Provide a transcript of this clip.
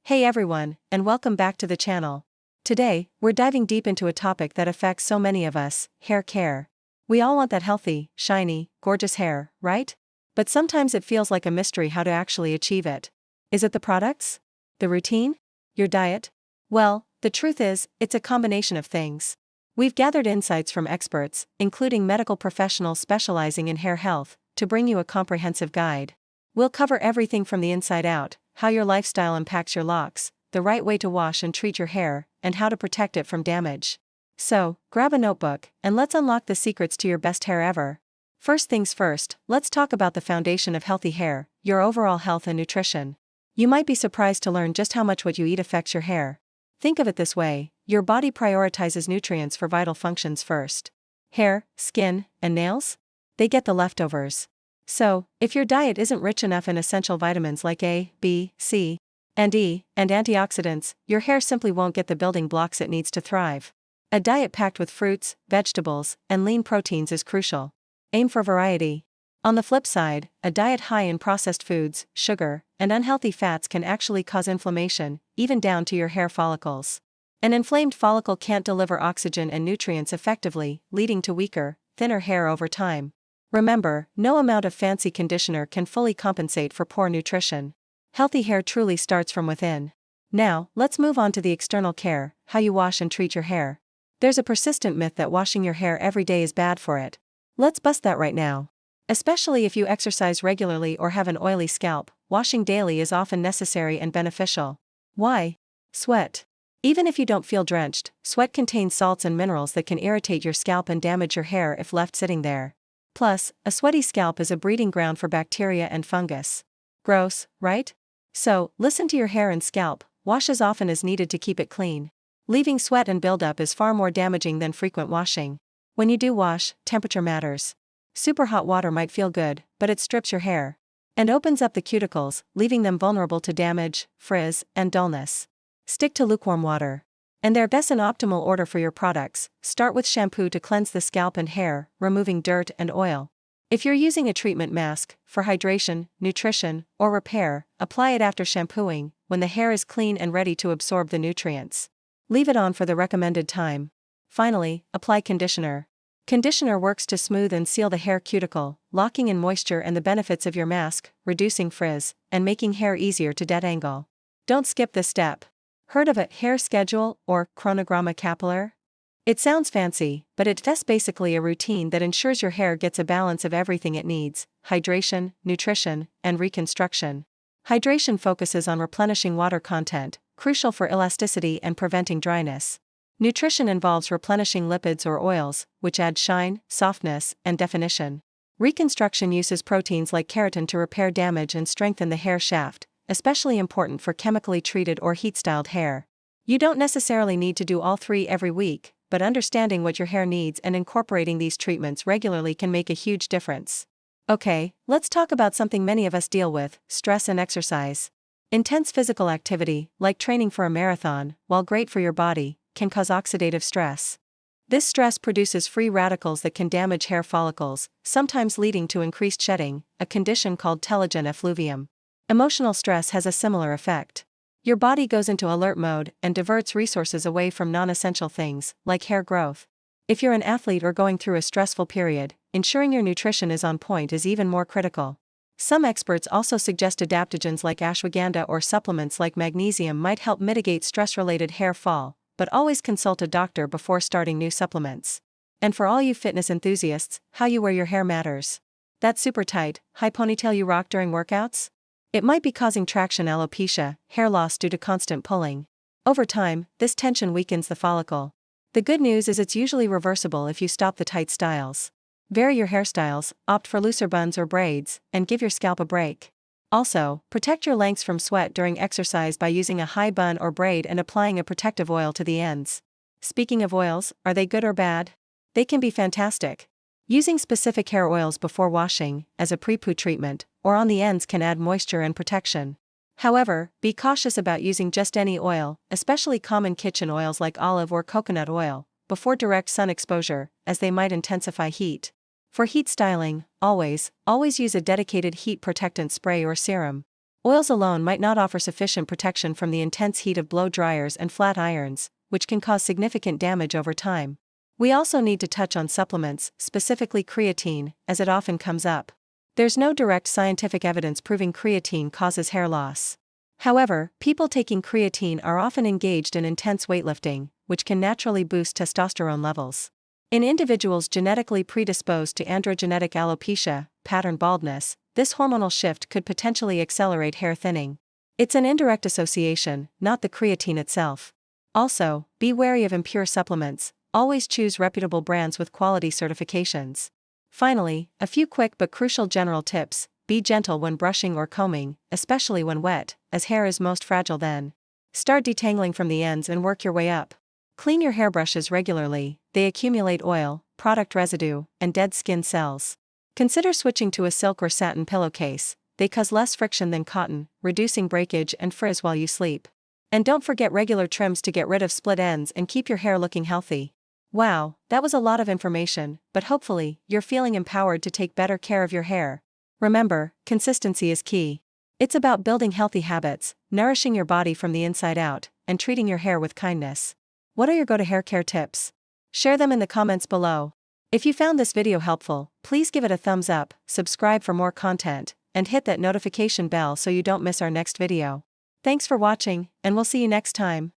Hey everyone, and welcome back to the channel. Today, we're diving deep into a topic that affects so many of us: hair care. We all want that healthy, shiny, gorgeous hair, right? But sometimes it feels like a mystery how to actually achieve it. Is it the products? The routine? Your diet? Well, the truth is, it's a combination of things. We've gathered insights from experts, including medical professionals specializing in hair health, to bring you a comprehensive guide. We'll cover everything from the inside out: how your lifestyle impacts your locks, the right way to wash and treat your hair, and how to protect it from damage. So, grab a notebook, and let's unlock the secrets to your best hair ever. First things first, let's talk about the foundation of healthy hair: your overall health and nutrition. You might be surprised to learn just how much what you eat affects your hair. Think of it this way: your body prioritizes nutrients for vital functions first. Hair, skin, and nails? They get the leftovers. So, if your diet isn't rich enough in essential vitamins like A, B, C, and E, and antioxidants, your hair simply won't get the building blocks it needs to thrive. A diet packed with fruits, vegetables, and lean proteins is crucial. Aim for variety. On the flip side, a diet high in processed foods, sugar, and unhealthy fats can actually cause inflammation, even down to your hair follicles. An inflamed follicle can't deliver oxygen and nutrients effectively, leading to weaker, thinner hair over time. Remember, no amount of fancy conditioner can fully compensate for poor nutrition. Healthy hair truly starts from within. Now, let's move on to the external care: how you wash and treat your hair. There's a persistent myth that washing your hair every day is bad for it. Let's bust that right now. Especially if you exercise regularly or have an oily scalp, washing daily is often necessary and beneficial. Why? Sweat. Even if you don't feel drenched, sweat contains salts and minerals that can irritate your scalp and damage your hair if left sitting there. Plus, a sweaty scalp is a breeding ground for bacteria and fungus. Gross, right? So, listen to your hair and scalp: wash as often as needed to keep it clean. Leaving sweat and buildup is far more damaging than frequent washing. When you do wash, temperature matters. Super hot water might feel good, but it strips your hair and opens up the cuticles, leaving them vulnerable to damage, frizz, and dullness. Stick to lukewarm water. And they're best in optimal order for your products. Start with shampoo to cleanse the scalp and hair, removing dirt and oil. If you're using a treatment mask for hydration, nutrition, or repair, apply it after shampooing, when the hair is clean and ready to absorb the nutrients. Leave it on for the recommended time. Finally, apply conditioner. Conditioner works to smooth and seal the hair cuticle, locking in moisture and the benefits of your mask, reducing frizz, and making hair easier to detangle. Don't skip this step. Heard of a hair schedule or chronogramma capillaire? It sounds fancy, but it's basically a routine that ensures your hair gets a balance of everything it needs: hydration, nutrition, and reconstruction. Hydration focuses on replenishing water content, crucial for elasticity and preventing dryness. Nutrition involves replenishing lipids or oils, which add shine, softness, and definition. Reconstruction uses proteins like keratin to repair damage and strengthen the hair shaft, especially important for chemically treated or heat-styled hair. You don't necessarily need to do all three every week, but understanding what your hair needs and incorporating these treatments regularly can make a huge difference. Okay, let's talk about something many of us deal with: stress and exercise. Intense physical activity, like training for a marathon, while great for your body, can cause oxidative stress. This stress produces free radicals that can damage hair follicles, sometimes leading to increased shedding, a condition called telogen effluvium. Emotional stress has a similar effect. Your body goes into alert mode and diverts resources away from non-essential things, like hair growth. If you're an athlete or going through a stressful period, ensuring your nutrition is on point is even more critical. Some experts also suggest adaptogens like ashwagandha or supplements like magnesium might help mitigate stress-related hair fall, but always consult a doctor before starting new supplements. And for all you fitness enthusiasts, how you wear your hair matters. That super tight, high ponytail you rock during workouts? It might be causing traction alopecia, hair loss due to constant pulling. Over time, this tension weakens the follicle. The good news is it's usually reversible if you stop the tight styles. Vary your hairstyles, opt for looser buns or braids, and give your scalp a break. Also, protect your lengths from sweat during exercise by using a high bun or braid and applying a protective oil to the ends. Speaking of oils, are they good or bad? They can be fantastic. Using specific hair oils before washing, as a pre-poo treatment, or on the ends can add moisture and protection. However, be cautious about using just any oil, especially common kitchen oils like olive or coconut oil, before direct sun exposure, as they might intensify heat. For heat styling, always use a dedicated heat protectant spray or serum. Oils alone might not offer sufficient protection from the intense heat of blow dryers and flat irons, which can cause significant damage over time. We also need to touch on supplements, specifically creatine, as it often comes up. There's no direct scientific evidence proving creatine causes hair loss. However, people taking creatine are often engaged in intense weightlifting, which can naturally boost testosterone levels. In individuals genetically predisposed to androgenetic alopecia, pattern baldness, this hormonal shift could potentially accelerate hair thinning. It's an indirect association, not the creatine itself. Also, be wary of impure supplements. Always choose reputable brands with quality certifications. Finally, a few quick but crucial general tips. Be gentle when brushing or combing, especially when wet, as hair is most fragile then. Start detangling from the ends and work your way up. Clean your hairbrushes regularly, they accumulate oil, product residue, and dead skin cells. Consider switching to a silk or satin pillowcase, they cause less friction than cotton, reducing breakage and frizz while you sleep. And don't forget regular trims to get rid of split ends and keep your hair looking healthy. Wow, that was a lot of information, but hopefully, you're feeling empowered to take better care of your hair. Remember, consistency is key. It's about building healthy habits, nourishing your body from the inside out, and treating your hair with kindness. What are your go-to hair care tips? Share them in the comments below. If you found this video helpful, please give it a thumbs up, subscribe for more content, and hit that notification bell so you don't miss our next video. Thanks for watching, and we'll see you next time.